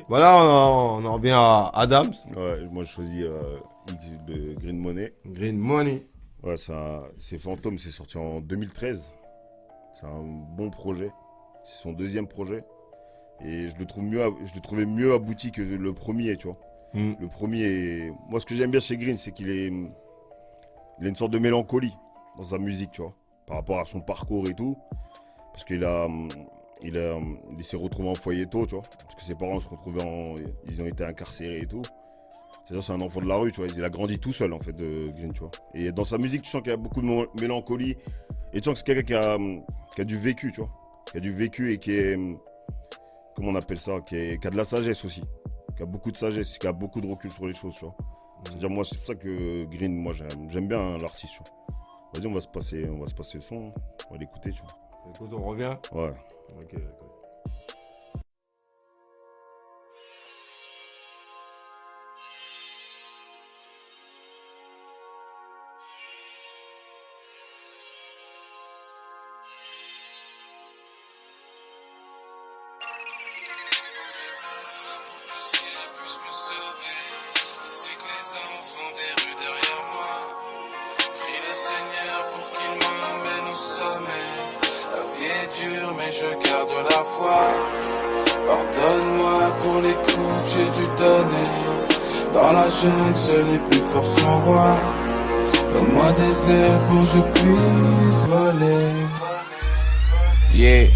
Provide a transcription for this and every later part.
Voilà, on en revient à Adams. Ouais, moi je choisis X de Green Money. Green Money. Ouais, c'est Fantôme, c'est sorti en 2013. C'est un bon projet. C'est son deuxième projet. Et je le trouvais mieux abouti que le premier, tu vois. Hmm. Le premier est... Moi, ce que j'aime bien chez Green, c'est il a une sorte de mélancolie dans sa musique, tu vois. Par rapport à son parcours et tout. Parce il s'est retrouvé en foyer tôt, tu vois. Parce que ses parents ils ont été incarcérés et tout. C'est un enfant de la rue, tu vois. Il a grandi tout seul, en fait, de Green, tu vois. Et dans sa musique, tu sens qu'il y a beaucoup de mélancolie. Et tu sens que c'est quelqu'un qui a du vécu, tu vois. Qui a du vécu et qui est... Comment on appelle ça, qui a de la sagesse aussi. Qui a beaucoup de sagesse, qui a beaucoup de recul sur les choses, tu vois. C'est-à-dire, moi, c'est pour ça que Green, moi, j'aime bien hein, l'artiste, tu vois. Vas-y, on va se passer le son. On va l'écouter, tu vois. Écoute, on revient. Ouais. Ok, d'accord. Le ciel puisse me sauver, ainsi que les enfants des rues derrière moi. Prie le Seigneur pour qu'il m'emmène au sommet. La vie est dure, mais je garde la foi. Pardonne-moi pour les coups que j'ai dû donner. Dans la jungle, seul les plus forts sont rois. Donne-moi des ailes pour que je puisse voler. Yeah.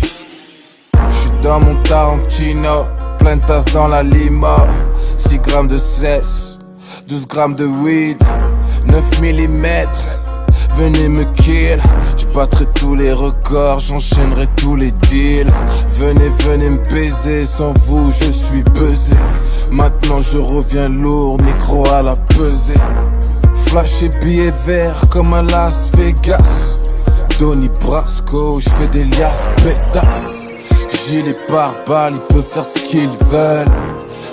J'suis dans mon Tarantino, plein de tasses dans la limo. 6 grammes de cesse, 12 grammes de weed, 9 millimètres. Venez me kill, j'battrai tous les records, j'enchaînerai tous les deals. Venez me baiser, sans vous je suis buzzé. Maintenant je reviens lourd, négro à la pesée. Flash et billets verts comme à Las Vegas. Donnie Brasco, j'fais des liasses pétasses. Gilet pare-balles, ils peuvent faire ce qu'ils veulent.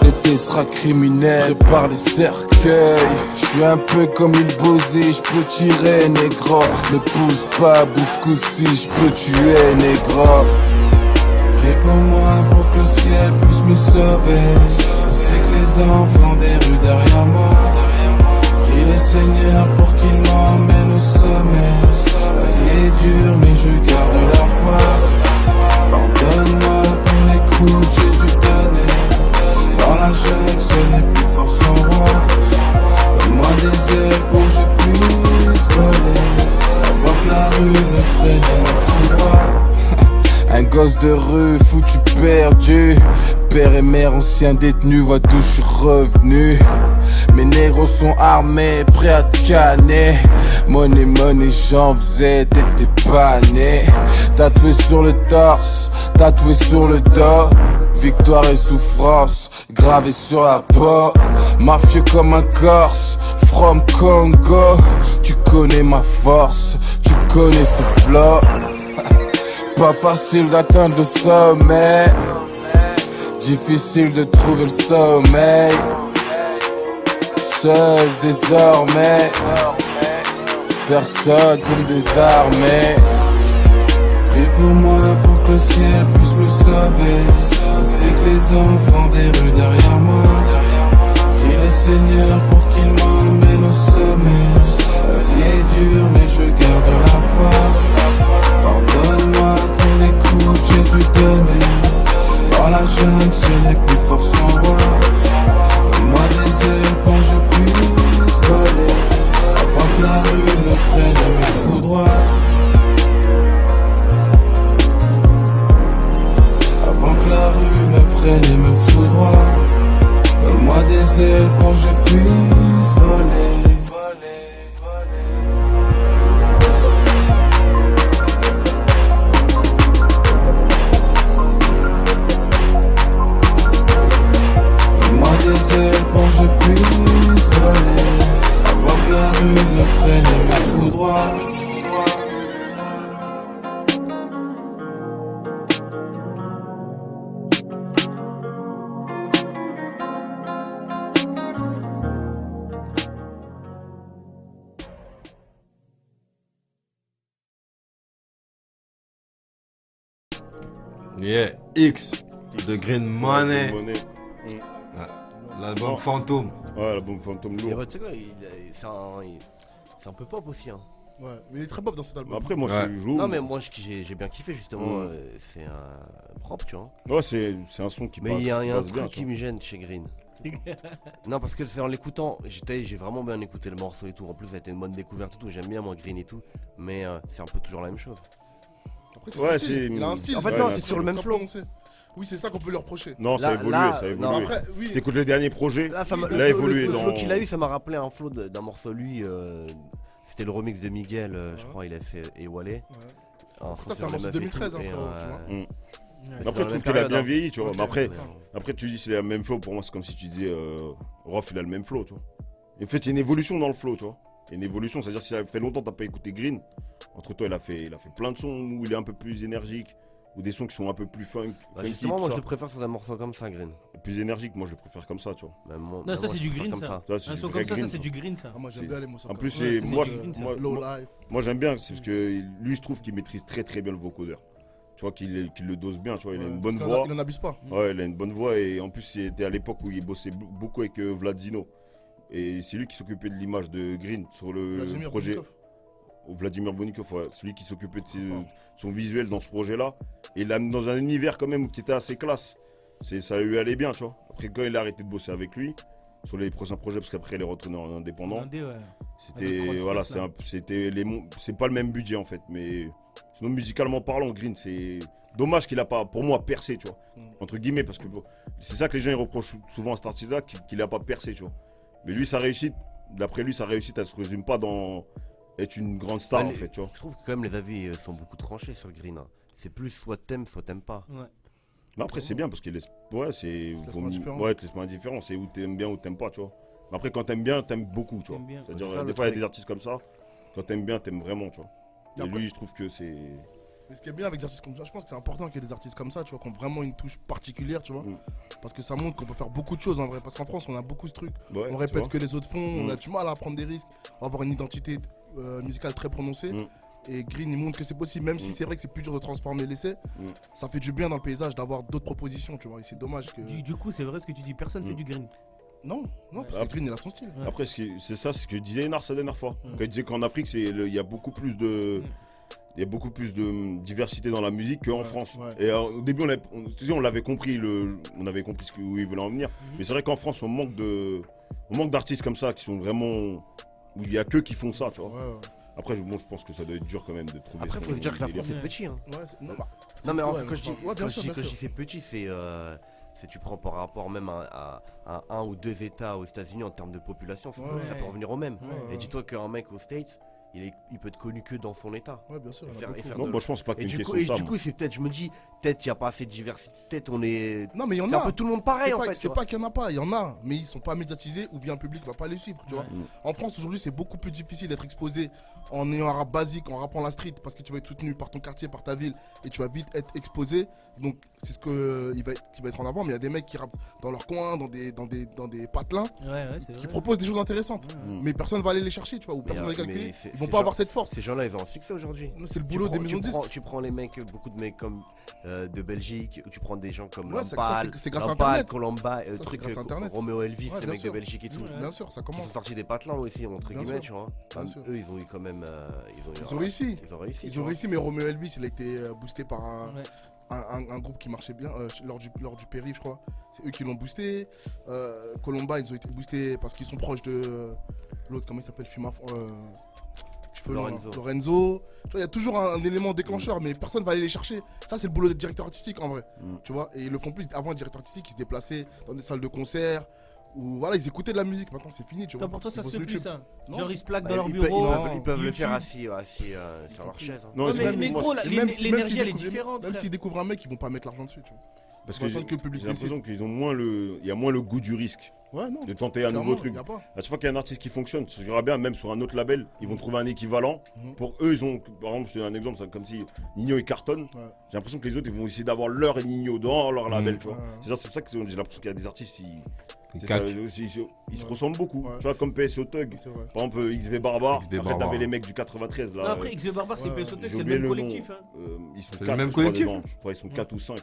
L'été sera criminel par les cercueils. J'suis un peu comme il Bouzy, j'peux tirer négro. Ne pousse pas, bouscoussi, j'peux tuer négro. Prie pour moi pour que le ciel puisse me sauver. Ainsi que les enfants des rues derrière moi. Prie le Seigneur pour qu'il m'emmène au sommet. La vie est dure mais je garde la foi. Pardonne-moi pour les coups que j'ai dû donner. Dans la jungle, seuls les plus forts sont rois. Donne-moi des ailes pour que je puisse voler. Avant que la rue me prenne et me foudroie. Un gosse de rue, foutu perdu. Père et mère, anciens détenus, vois d'où je suis revenu. Mes négros sont armés, prêts à te canner. Money, j'en faisais, t'étais pas né. Tatoué sur le torse, tatoué sur le dos. Victoire et souffrance, gravé sur la peau. Mafieux comme un Corse, from Congo. Tu connais ma force, tu connais ce flow. Pas facile d'atteindre le sommet, difficile de trouver le sommeil. Seul désormais, personne pour me désarmer. Prie pour moi pour que le ciel puisse me sauver. Ainsi que les enfants des rues derrière moi. Prie le Seigneur pour qu'il m'emmène au sommet. La vie est dure mais je garde la foi. Pardonne-moi pour les coups que j'ai dû donner. Dans la jungle, seuls les plus forts sont rois. Donne-moi des ailes pour que je puisse voler. Avant que la rue me prenne et me foudroie. Avant que la rue me prenne et me foudroie. Donne-moi des ailes pour que je puisse voler. Des ailes pour que je puisse voler. Avant que la rue me prenne et me foudroie. Yeah, X de Green Money. Green Money. L'album Non. Fantôme. Ouais, l'album Fantôme Et lourd. bah, tu sais quoi, c'est un peu pop aussi. Hein. Ouais, mais il est très pop dans cet album. Après, moi, Ouais. je joue. Non, mais moi j'ai bien kiffé justement. Mm. C'est un propre, tu vois. Ouais, c'est un son qui Mais passe. il y a un passe truc bien, qui tu me gêne chez Green. Non, parce que c'est en l'écoutant, j'ai vraiment bien écouté le morceau et tout. En plus, ça a été une bonne découverte et tout. J'aime bien moi Green et tout. Mais c'est un peu toujours la même chose. Après, Ouais, son style. c'est- Il a un style. En fait, Ouais, non, il a c'est un sur le Très même flow. prononcé. Oui, c'est ça qu'on peut lui reprocher. Non, ça a Là- évolué, là, ça a non, évolué. Après, oui. Si t'écoutes les derniers projets, Là, ça m'a- il a évolué le dans. flow qu'il a eu, ça m'a rappelé un flow d'un morceau lui. C'était le remix de Miguel, je Ouais. crois, il a fait et Wallet. Ouais. Un Ça, son c'est sur un les morceau meufs et 2013, tout, hein, et, frérot, tu vois. Mm. c'est Après, dans je la trouve même qu'il a période, bien hein. vieilli, tu vois. Ok, Mais après, c'est ça. après, tu dis c'est le même flow. Pour moi, c'est comme si tu disais Rof, il a le même flow, tu vois. En fait, il y a une évolution dans le flow, tu vois. Il y a une évolution, c'est-à-dire si ça fait longtemps que t'as pas écouté Green, entre toi, il a fait plein de sons où il est un peu plus énergique, ou des sons qui sont un peu plus funky, Bah, tout justement, moi je ça. le préfère sur un morceau comme ça, Green. Plus énergique, moi je le préfère comme ça, tu vois. Même Non, même ça moi, c'est je du préfère green comme ça. Ça, c'est Un du son vrai comme ça, green, c'est ça. du green ça. Ah, moi, j'aime C'est- bien les morceaux En comme plus, ça. c'est ça, moi, c'est du green, ça. moi, Low moi, Life. moi, j'aime bien, c'est parce que lui, je trouve qu'il maîtrise très très bien le vocodeur. Tu vois qu'il le dose bien, tu vois, il a Ouais, une bonne parce qu'il voix. Il en abuse pas. Ouais, il a une bonne voix et en plus, c'était à l'époque où il bossait beaucoup avec Vladzino. Et c'est lui qui s'occupait de l'image de Green sur le Vladimir projet. Bonikov. Vladimir Bonikov, ouais, celui qui s'occupait de Fort. son visuel dans ce projet-là. Et là, dans un univers quand même qui était assez classe. Ça lui allait bien, tu vois. Après, quand il a arrêté de bosser avec lui, sur les prochains projets, parce qu'après, il est retourné en indépendant. Indé, ouais. C'était Avec Crossfit, voilà, là. c'est pas le même budget en fait, mais sinon musicalement parlant, Green, c'est dommage qu'il a pas, pour moi, percé, tu vois, entre guillemets, parce que c'est ça que les gens ils reprochent souvent à cet artiste-là, qu'il a pas percé, tu vois. Mais lui, sa réussite, d'après lui, sa réussite, elle se résume pas dans être une grande star Ouais, en fait, tu vois. Je trouve que quand même les avis sont beaucoup tranchés sur Green. Hein. C'est plus soit t'aimes, soit t'aimes pas. Ouais. Mais après, c'est bien parce qu'il laisse, ouais, c'est, laisse pas indifférent. ouais, te laisse pas indifférent, c'est où t'aimes bien ou t'aimes pas, tu vois. Mais après, quand t'aimes bien, t'aimes beaucoup, tu vois. T'aimes bien. C'est-à-dire, C'est ça, des le fois, il y a truc. des artistes comme ça, quand t'aimes bien, t'aimes vraiment, tu vois. Et Et après- lui, je trouve que c'est. Mais ce qui est bien avec des artistes comme ça, je pense que c'est important qu'il y ait des artistes comme ça, tu vois, qui ont vraiment une touche particulière, tu vois. Mm. Parce que ça montre qu'on peut faire beaucoup de choses en vrai. Parce qu'en France, on a beaucoup ce truc. Ouais, On tu répète vois. ce que les autres font, on Mm. a du mal à prendre des risques, on va avoir une identité musicale très prononcée. Mm. Et Green, il montre que c'est possible, même si Mm. c'est vrai que c'est plus dur de transformer l'essai, Mm. ça fait du bien dans le paysage d'avoir d'autres propositions, tu vois. Et c'est dommage que. Du coup, c'est vrai ce que tu dis, personne fait du green. Non, non, parce Ah. que Green, il a son style. Ouais. Après, c'est ça, c'est ce que disait Enar la dernière fois. Mm. Quand il disait qu'en Afrique, il y a beaucoup plus de. Il y a beaucoup plus de diversité dans la musique qu'en Ouais, France. ouais. Et au début, on l'avait compris, on avait compris où il voulait en venir. Mais c'est vrai qu'en France, on manque d'artistes comme ça qui sont vraiment. Où il n'y a que qui font ça, tu vois. Ouais, ouais. Après, je pense que ça doit être dur quand même de trouver. Après, son faut se dire que la délire. France c'est Ouais. petit. Hein. Ouais, non, bah, Non, mais en ouais, fait, quand je dis, ouais, bien quand sûr, je dis- bien quand je sûr. dis c'est petit, c'est tu prends par rapport même à un ou deux États aux États-Unis en termes de population, ça, Ouais. ça peut revenir au même. Ouais, Et dis-toi qu'un mec aux States, il peut être connu que dans son État. Ouais, bien sûr. il y en a Faire- beaucoup. et faire Non, de- moi je pense pas Et qu'il y ait du une coup, question de ça. moi. c'est peut-être, je me dis, peut-être il n'y a pas assez de diversité, peut-être on est. Non, mais il y en C'est un a. peu tout le monde pareil C'est en pas- fait. C'est pas qu'il y en a pas, il y en a, mais ils sont pas médiatisés ou bien le public va pas les suivre, tu vois. Ouais. En France aujourd'hui, c'est beaucoup plus difficile d'être exposé en ayant un rap basique, en rappant la street, parce que tu vas être soutenu par ton quartier, par ta ville, et tu vas vite être exposé. Donc c'est ce qui va être en avant. Mais il y a des mecs qui rappent dans leur coin, dans des patelins, Ouais, c'est qui vrai. proposent des choses intéressantes. Mm. Mais personne va aller les chercher, tu vois, ou Mais, personne va les mais calculer. c'est- Ils vont ces pas gens- avoir cette force. Ces gens-là, ils ont un succès aujourd'hui. C'est le boulot des maisons de disques. Tu prends les mecs, beaucoup de mecs comme de Belgique, ou tu prends des gens comme Ouais, ça, Lampal, c'est grâce à Lampal, Internet. Colomba, Ça, c'est truc, grâce à Internet. Roméo Elvis, Ouais, les bien mecs de sûr. Belgique et tout. Ouais. Bien sûr, ça Qui sont commence. sortis des patelins aussi, entre Bien guillemets, sûr. tu vois. Bien Enfin, sûr. eux, ils ont eu quand même. Ils ont réussi. Ils ont réussi. tu Ils ont vois. réussi, mais Romeo Elvis, il a été boosté par Ouais. un groupe qui marchait bien lors du périph', je crois. C'est eux qui l'ont boosté. Colomba, ils ont été boostés parce qu'ils sont proches de l'autre, comment il s'appelle, cheveux longs, Lorenzo. Lorenzo. Tu vois, il y a toujours un élément déclencheur, mais personne va aller les chercher. Ça, c'est le boulot des directeurs artistiques en vrai. Mm. Tu vois, et ils le font plus. Avant, les directeurs artistiques, ils se déplaçaient dans des salles de concert. Ou voilà, ils écoutaient de la musique. Maintenant, c'est fini, tu vois. Toi, pour toi, ça Ils se vont fait sur plus YouTube. ça. Non. Genre, ils se plaquent Bah, dans leur ils peuvent- bureau. ils peuvent le YouTube. faire assis sur leur chaise. hein. Non, Ouais, tu vois, mais moi, gros, Et même si- même l'énergie, s'ils elle est découvrent- différente. Même frère. s'ils découvrent un mec, ils vont pas mettre l'argent dessus, tu vois. parce Faut que attendre que le public j'ai l'impression décide. qu'ils ont il y a moins le goût du risque Ouais, non. de tenter un nouveau truc. Y a pas. À chaque fois qu'il y a un artiste qui fonctionne, tu verras bien, même sur un autre label, ils vont trouver un équivalent. Mhm. Pour eux, ils ont, par exemple, je te donne un exemple, c'est comme si Nino et cartonne. Ouais. J'ai l'impression que les autres, ils vont essayer d'avoir leur Nino dans leur label, tu vois. Ouais. C'est pour ça que j'ai l'impression qu'il y a des artistes, Il c'est ça, calque. ils se Ouais. ressemblent beaucoup. Ouais. Tu vois, comme PSO Thug. C'est vrai. Par exemple, XV Barbar. XV Après, Barbar. t'avais les mecs du 93 là. Non, après, XV Barbar, c'est Ouais, PSO Tech, j'ai c'est le oublié même le collectif. nom. hein. Ils sont C'est le 4, même je crois, collectif dedans. Je crois ils sont 4 ou 5.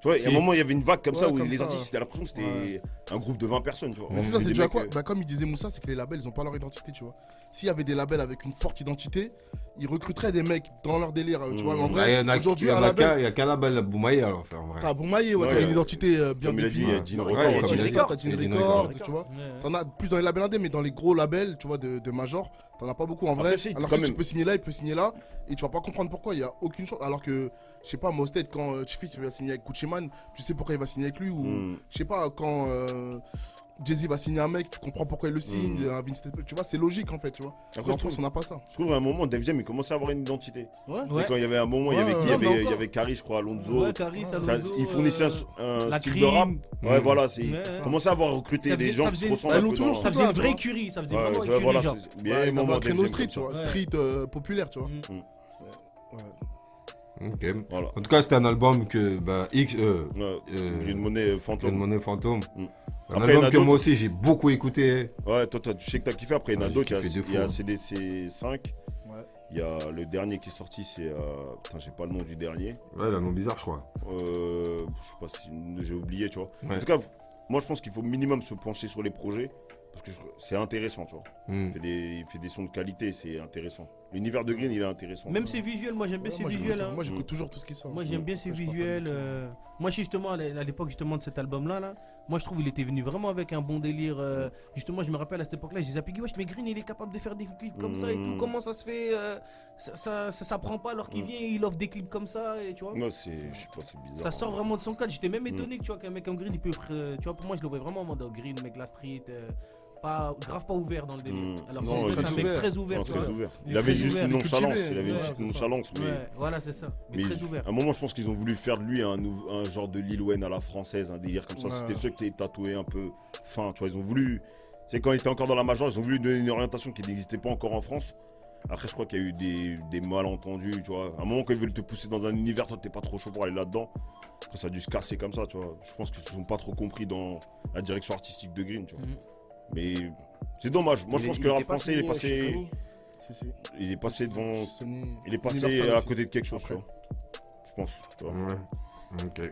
Tu vois, il y a un Qui- moment, il y avait une vague comme ça Ouais, où comme les ça. artistes, c'était l'impression que c'était un groupe de 20 personnes, tu vois. Mais c'est ça, Des c'est dû à mecs, quoi? Bah, comme il disait Moussa, c'est que les labels, ils ont pas leur identité, tu vois. S'il y avait des labels avec une forte identité, ils recruteraient des mecs dans leur délire, tu vois. Mais en Bah, vrai, aujourd'hui, un label. Il y a qu'un label Boumaï alors, en vrai. T'as Boumaï, ouais, Ouais, qui a une ouais. identité bien Comme il a dit, définie. il y a Jean Ouais, Record, comme comme il il a a dit. dit. T'as Jean Jean Record, Record. tu vois. Ouais. T'en as plus dans les labels indés, mais dans les gros labels, tu vois, de major, t'en as pas beaucoup en vrai. Après, si, Alors quand que tu même. peux signer là, il peut signer là, et tu vas pas comprendre pourquoi, il y a aucune chance. Alors que, je sais pas, Mosted, quand Chifi va signer avec Gucci Mane, tu sais pourquoi il va signer avec lui, ou je sais pas, quand Jay-Z va signer un mec, tu comprends pourquoi il le signe, un Vince Staples, tu vois, c'est logique en fait, tu vois. Après, Mais en je France, trouve- on n'a pas ça. Je trouve à un moment, Def Jam, il commençait à avoir une identité. Ouais. Tu sais, Ouais. quand il y avait un moment, il y avait Ouais, qui? ouais. Il y avait- Non, mais il y encore. avait Caris, je crois, Alonso. Ouais, Caris, Ça, Alonso, il fournissait un la style de rap. crime. Ouais, voilà, c'est. Ouais. Commençait à avoir recruté Ça des faisait- gens ça qui se faisait- ressemblent Bah, un ils l'ont peu toujours dans- ce Ça faisait une là, tu vraie vois. écurie, ça faisait Ouais, vraiment ouais, écurie, voilà, genre. c'est bien Ouais, les ça moments va Def créer Jam nos streets, comme tu vois, ça. Ouais. street populaire, tu vois. Mm. Ok. Voilà. En tout cas, c'était un album que X, Ouais, Green Money Green Fantôme. Money Fantôme. Mm. Un Après, il y en album a que d'autres. moi aussi j'ai beaucoup écouté. Ouais, toi, je sais que t'as kiffé. Après, il y en a Ouais, d'autres. j'ai kiffé de Il y a fou, CDC 5. Ouais. Il y a le dernier qui est sorti, c'est. Putain, j'ai pas le nom du dernier. Ouais, la nom bizarre, je crois. Je sais pas si j'ai oublié, tu vois. Ouais. En tout cas, moi, je pense qu'il faut minimum se pencher sur les projets. Parce que c'est intéressant, tu vois. Mm. Il fait des sons de qualité, c'est intéressant. L'univers de Green, il est intéressant. Même ses visuels, moi j'aime bien Ouais, ses moi, visuels. hein. Moi, j'écoute toujours tout ce qui sort. Moi j'aime bien ses Ouais, je visuels. partage avec Moi justement à l'époque justement de cet album là, moi je trouve il était venu vraiment avec un bon délire. Justement je me rappelle à cette époque là, je disais à Piggy, wesh mais Green il est capable de faire des clips comme ça et tout. Comment ça se fait ça prend pas alors qu'il vient et il offre des clips comme ça et tu vois. Non, c'est. Je sais pas, c'est bizarre. Ça sort vraiment de son cadre. J'étais même étonné que tu vois qu'un mec comme Green il peut tu vois pour moi je le voyais vraiment en mode Green mec la street. Grave pas ouvert dans le délire. Mm. Alors Non, que il c'est est un mec ouvert. très ouvert. Non, tu très vois. ouvert. Il Il est avait très juste ouvert. une Il est nonchalance. cultivé. Il avait une Ouais, petite c'est ça. nonchalance, mais. Ouais, voilà c'est ça. Mais Mais très ouvert. à un moment, je pense qu'ils ont voulu faire de lui un genre de Lil Wayne à la française, un délire comme ça. Ouais. C'était ceux qui étaient tatoués un peu fin, tu vois. Ils ont voulu. C'est quand il était encore dans la major, ils ont voulu donner une orientation qui n'existait pas encore en France. Après, je crois qu'il y a eu des malentendus, tu vois. À un moment, quand ils veulent te pousser dans un univers, toi, t'es pas trop chaud pour aller là-dedans. Après, ça a dû se casser comme ça, tu vois. Je pense qu'ils se sont pas trop compris dans la direction artistique de Green, tu vois. Mhm. Mais c'est dommage. Moi, je pense que le rap français, il est passé. Si, si. Il est passé devant. Sony- Il est passé Universal à aussi. côté de quelque chose, Après. tu vois. Je pense. Tu vois. Ouais. Ok.